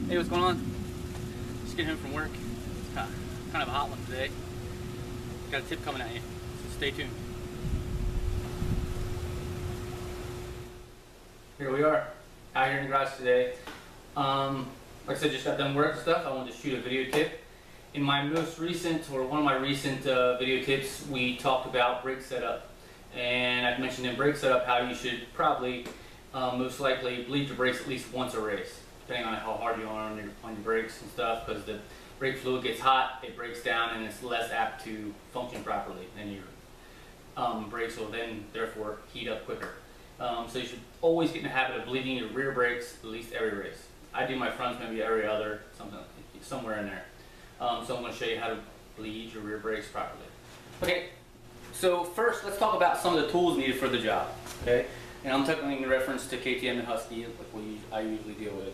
Hey, what's going on? Just getting home from work. It's kind of a hot one today. Got a tip coming at you, so stay tuned. Here we are, out here in the garage today. Like I said, just got done work and stuff. I wanted to shoot a video tip. In my most recent, or one of my recent video tips, we talked about brake setup. And I've mentioned in brake setup how you should probably, most likely, bleed your brakes at least once a race, depending on how hard you are on your brakes and stuff, because the brake fluid gets hot, it breaks down, and it's less apt to function properly. And your brakes will then, therefore, heat up quicker. So you should always get in the habit of bleeding your rear brakes at least every race. I do my fronts maybe every other, somewhere in there. So I'm going to show you how to bleed your rear brakes properly. Okay, so first let's talk about some of the tools needed for the job. Okay, and I'm talking in reference to KTM and Husky, like I usually deal with.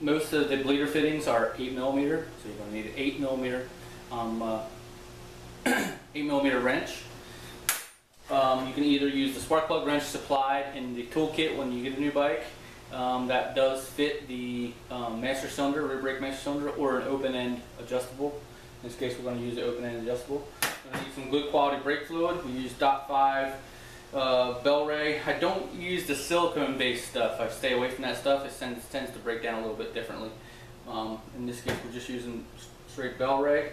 Most of the bleeder fittings are 8mm, so you're going to need an 8mm wrench. You can either use the spark plug wrench supplied in the toolkit when you get a new bike. That does fit the master cylinder, rear brake master cylinder, or an open-end adjustable. In this case, we're going to use the open-end adjustable. We're going to use some good quality brake fluid. We use .5 Bel-Ray. I don't use the silicone-based stuff. I stay away from that stuff. It tends to break down a little bit differently. In this case, we're just using straight Bel-Ray.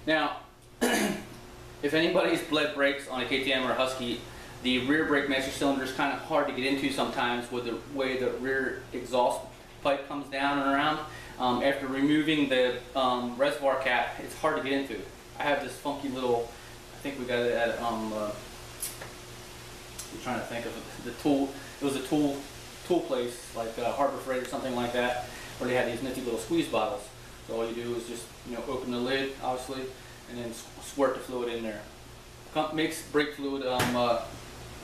Now, if anybody's bled brakes on a KTM or a Husky, the rear brake master cylinder is kind of hard to get into sometimes with the way the rear exhaust pipe comes down and around. After removing the reservoir cap, it's hard to get into. I have this funky little, I think we got it at, I'm trying to think of the tool, it was a tool place like Harbor Freight or something like that, where they had these nifty little squeeze bottles. So all you do is just, open the lid, obviously, and then squirt the fluid in there. Makes brake fluid,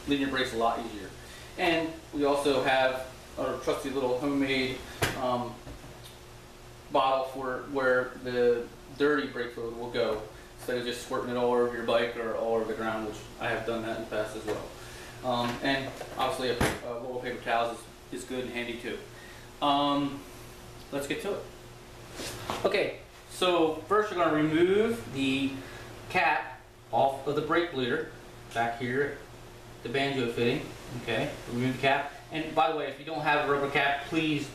bleeding your brakes a lot easier. And we also have our trusty little homemade bottle for where the dirty brake fluid will go, instead of just squirting it all over your bike or all over the ground, which I have done that in the past as well. And obviously a roll of paper towels is good and handy too. Let's get to it. Okay, so first you're going to remove the cap off of the brake bleeder back here, the banjo fitting. Okay, remove the cap. And by the way, if you don't have a rubber cap, please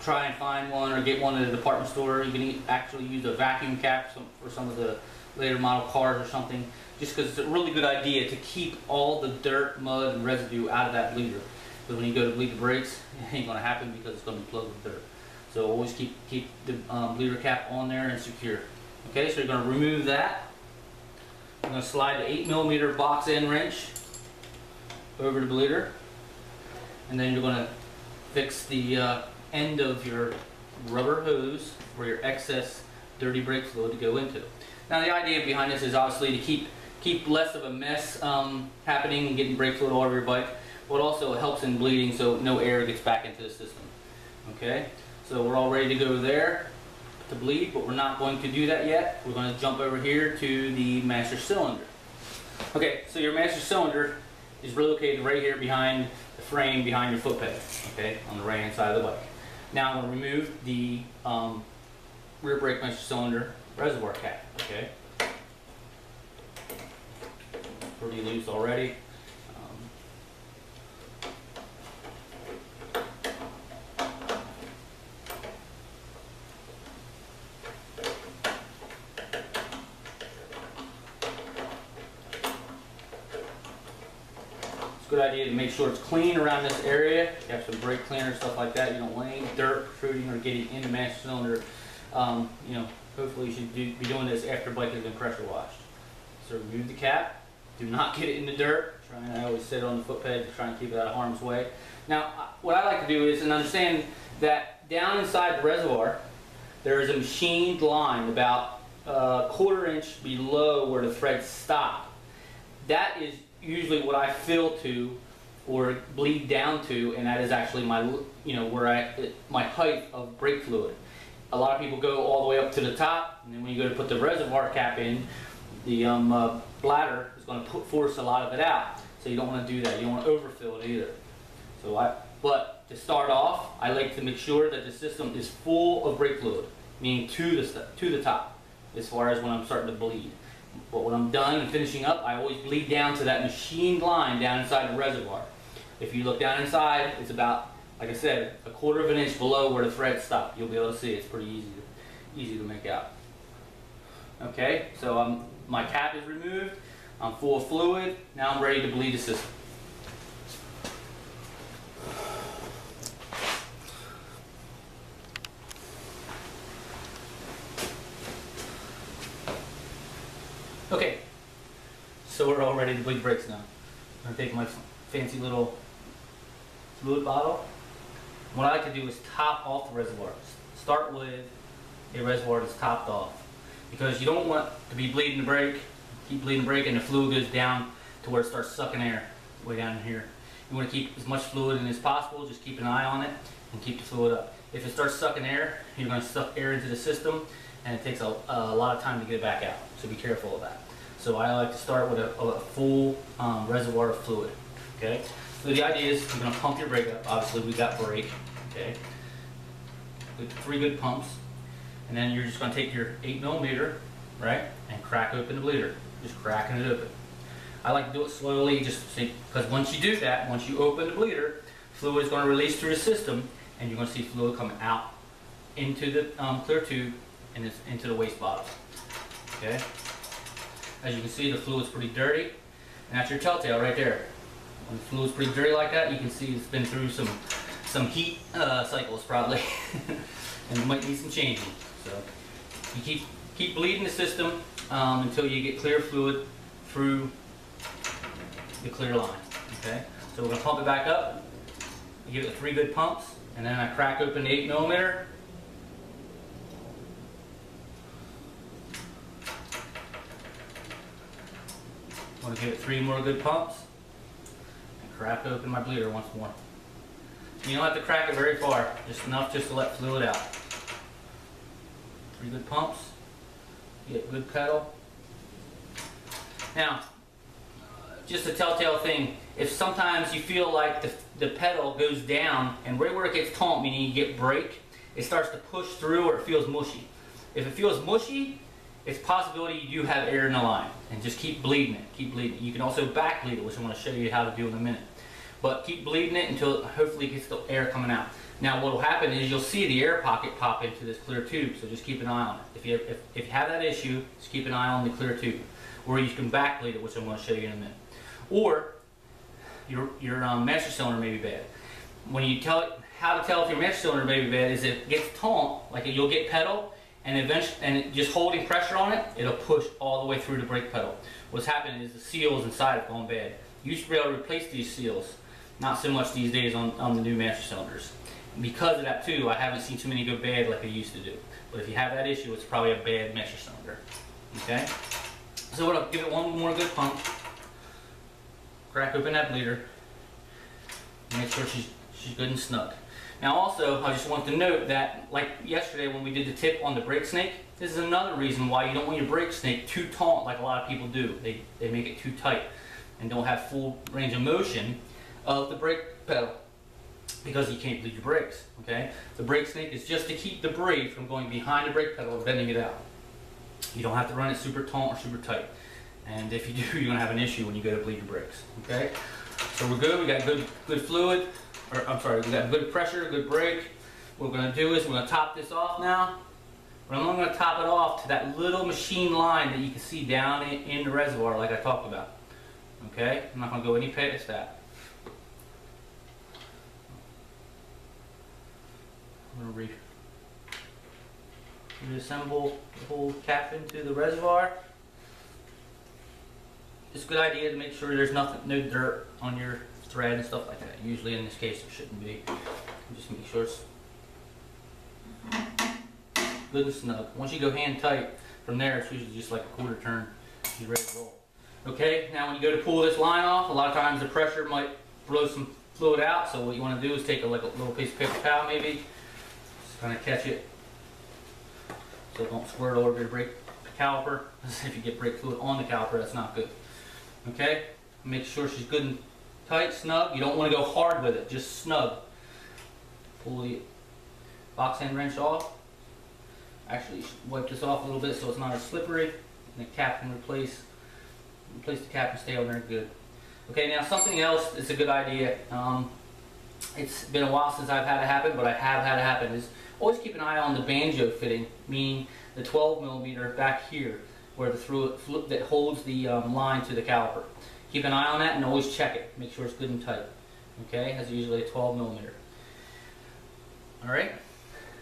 try and find one or get one at a department store. You can actually use a vacuum cap for some of the later model cars or something, just because it's a really good idea to keep all the dirt, mud, and residue out of that bleeder. Because when you go to bleed the brakes, it ain't going to happen because it's going to be plugged with dirt. So always keep the bleeder cap on there and secure. Okay, so you're going to remove that. I'm going to slide the 8mm box end wrench over the bleeder, and then you're going to fix the end of your rubber hose for your excess dirty brake fluid to go into. Now the idea behind this is obviously to keep less of a mess happening and getting brake fluid all over your bike, but also it helps in bleeding so no air gets back into the system. Okay, so we're all ready to go there to bleed, but we're not going to do that yet. We're going to jump over here to the master cylinder. Okay, so your master cylinder is located right here behind the frame, behind your foot peg, okay, on the right hand side of the bike. Now I'm going to remove the rear brake master cylinder reservoir cap, okay. Pretty loose already. Good idea to make sure it's clean around this area. You have some brake cleaner and stuff like that. You don't want any dirt protruding or getting in the master cylinder. Hopefully you should be doing this after the bike has been pressure washed. So remove the cap. Do not get it in the dirt. I always sit on the foot peg to try and keep it out of harm's way. Now, what I like to do is understand that down inside the reservoir, there is a machined line about a 1/4 inch below where the threads stop. That is usually what I fill to or bleed down to, and that is actually my, my height of brake fluid. A lot of people go all the way up to the top, and then when you go to put the reservoir cap in, the bladder is going to force a lot of it out. So you don't want to do that. You don't want to overfill it either. But to start off, I like to make sure that the system is full of brake fluid, meaning to the top, as far as when I'm starting to bleed. But when I'm done and finishing up, I always bleed down to that machined line down inside the reservoir. If you look down inside, it's about, like I said, 1/4 of an inch below where the threads stop. You'll be able to see it's pretty easy to make out. Okay, so my cap is removed. I'm full of fluid. Now I'm ready to bleed the system. Okay, so we're all ready to bleed brakes now. I'm going to take my fancy little fluid bottle. What I like to do is top off the reservoir. Start with a reservoir that's topped off, because you don't want to be bleeding the brake, keep bleeding the brake, and the fluid goes down to where it starts sucking air way down in here. You want to keep as much fluid in as possible. Just keep an eye on it and keep the fluid up. If it starts sucking air, you're going to suck air into the system, and it takes a lot of time to get it back out. So be careful of that. So I like to start with a full reservoir of fluid. Okay. So the idea is you're going to pump your brake up. Obviously we got brake. Okay. With 3 good pumps, and then you're just going to take your 8mm, right, and crack open the bleeder. Just cracking it open. I like to do it slowly, just because once you do that, once you open the bleeder, fluid is going to release through the system, and you're going to see fluid coming out into the clear tube and into the waste bottle. Okay. As you can see, the fluid's pretty dirty, and that's your telltale right there. When the fluid's pretty dirty like that, you can see it's been through some heat cycles probably, and it might need some changing. So you keep bleeding the system until you get clear fluid through the clear line. Okay, so we're gonna pump it back up. I give it 3 good pumps, and then I crack open the 8mm. I'm going to give it 3 more good pumps and crack open my bleeder once more. You don't have to crack it very far, just enough just to let fluid out. 3 good pumps, get good pedal. Now, just a telltale thing, if sometimes you feel like the pedal goes down and right where it gets taut, meaning you get brake, it starts to push through or it feels mushy. If it feels mushy, it's a possibility you do have air in the line, and just keep bleeding it, keep bleeding it. You can also back bleed it, which I'm going to show you how to do in a minute. But keep bleeding it until hopefully it gets the air coming out. Now what will happen is you'll see the air pocket pop into this clear tube, so just keep an eye on it. If you have that issue, just keep an eye on the clear tube. Or you can back bleed it, which I'm going to show you in a minute. Or your master cylinder may be bad. When you tell it how to tell if your master cylinder may be bad is if it gets taut, like you'll get pedal, and eventually, just holding pressure on it, it'll push all the way through the brake pedal. What's happening is the seals inside have gone bad. You used to be able to replace these seals, not so much these days on the new master cylinders. Because of that too, I haven't seen too many go bad like they used to do. But if you have that issue, it's probably a bad master cylinder. Okay? So we're going to give it 1 more good pump. Crack open that bleeder. Make sure she's good and snug. Now also, I just want to note that, like yesterday when we did the tip on the brake snake, this is another reason why you don't want your brake snake too taut like a lot of people do. They make it too tight and don't have full range of motion of the brake pedal, because you can't bleed your brakes. Okay? The brake snake is just to keep debris from going behind the brake pedal or bending it out. You don't have to run it super taut or super tight. And if you do, you're going to have an issue when you go to bleed your brakes. Okay? So we're good. We got good fluid. Or, I'm sorry, we got good pressure, good brake. What we're going to do is we're going to top this off now. But I'm only going to top it off to that little machine line that you can see down in the reservoir like I talked about. Okay? I'm not going to go any past that. I'm going to reassemble the whole cap into the reservoir. It's a good idea to make sure there's no dirt on your thread and stuff like that. Usually in this case there shouldn't be. Just make sure it's good and snug. Once you go hand tight, from there it's usually just like a 1/4 turn. You're ready to roll. Okay, now when you go to pull this line off, a lot of times the pressure might blow some fluid out, so what you want to do is take a little piece of paper towel maybe, just kind of catch it so it don't squirt all over your brake caliper. If you get brake fluid on the caliper, that's not good. Okay, make sure she's good and tight, snug. You don't want to go hard with it, just snug. pull the box end wrench off. Actually wipe this off a little bit so it's not as slippery, and the cap can replace the cap and stay on there good. Okay, now something else is a good idea. It's been a while since I've had it happen, but I have had it happen, is always keep an eye on the banjo fitting, meaning the 12mm back here, where the that holds the line to the caliper. Keep an eye on that and always check it. Make sure it's good and tight. Okay, that's usually a 12mm. Alright,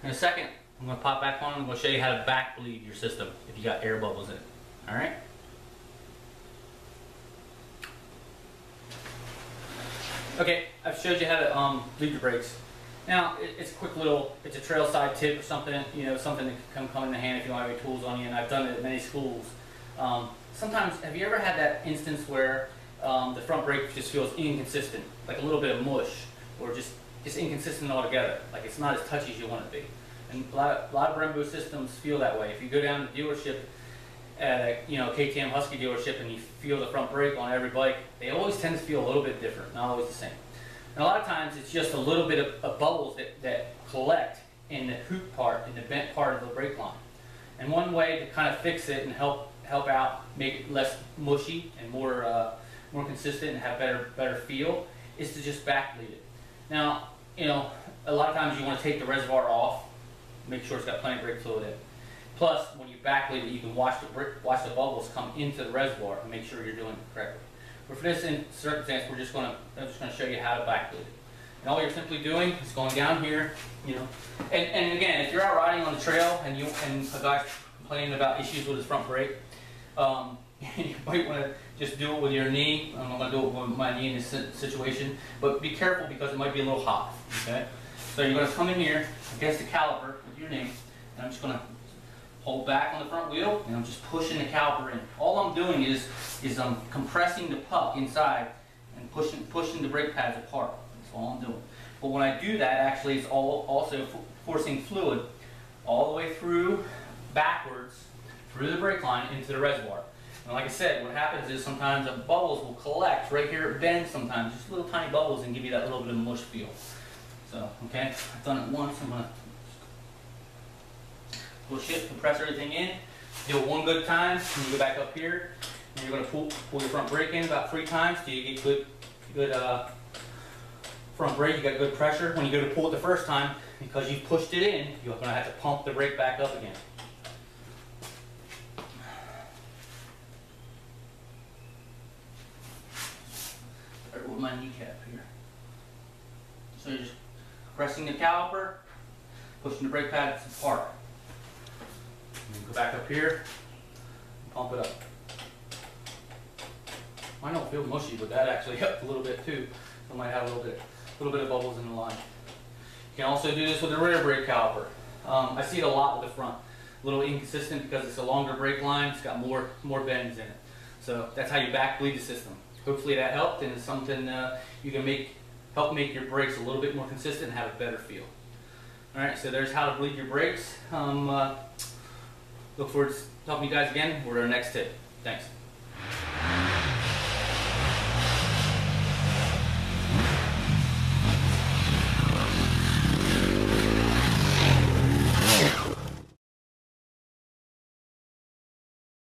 in a second, I'm going to pop back on and I'm going to show you how to back bleed your system if you got air bubbles in it. Alright? Okay, I've showed you how to bleed your brakes. Now, it's a quick little, it's a trail side tip or something, you know, something that can come in handy if you don't have any tools on you, and I've done it at many schools. Sometimes, have you ever had that instance where the front brake just feels inconsistent, like a little bit of mush, or just inconsistent altogether, like it's not as touchy as you want it to be? And a lot of Brembo systems feel that way. If you go down to the dealership at a KTM Husky dealership and you feel the front brake on every bike, they always tend to feel a little bit different, not always the same. And a lot of times it's just a little bit of bubbles that collect in the hoop part, in the bent part of the brake line. And one way to kind of fix it and help out, make it less mushy and more consistent and have better feel, is to just back bleed it. Now, a lot of times you want to take the reservoir off, make sure it's got plenty of brake fluid in it. Plus, when you back bleed it, you can watch the bubbles come into the reservoir and make sure you're doing it correctly. But for this circumstance, I'm just going to show you how to back bleed it. And all you're simply doing is going down here, and again, if you're out riding on the trail and a guy's complaining about issues with his front brake, you might want to just do it with your knee. I'm not going to do it with my knee in this situation, but be careful because it might be a little hot. Okay, so you're going to come in here against the caliper with your knee, and I'm just going to hold back on the front wheel, and I'm just pushing the caliper in. All I'm doing is I'm compressing the puck inside and pushing the brake pads apart. That's all I'm doing. But when I do that, actually, it's also forcing fluid all the way through, backwards, through the brake line into the reservoir. And like I said, what happens is sometimes the bubbles will collect right here at bends sometimes, just little tiny bubbles, and give you that little bit of mush feel. So, okay, I've done it once. I'm going to push it, compress everything in, do it one good time, and you go back up here, and you're going to pull your front brake in about 3 times till you get good front brake, you got good pressure. When you go to pull it the first time, because you've pushed it in, you're going to have to pump the brake back up again. Start with my kneecap here. So you're just pressing the caliper, pushing the brake pads apart. And go back up here and pump it up. I don't feel mushy, but that actually helped a little bit too. So I might have a little bit of bubbles in the line. You can also do this with the rear brake caliper. I see it a lot with the front. A little inconsistent because it's a longer brake line. It's got more bends in it. So that's how you back bleed the system. Hopefully that helped, and it's something you can help make your brakes a little bit more consistent and have a better feel. All right, so there's how to bleed your brakes. Look forward to talking to you guys again with our next tip. Thanks.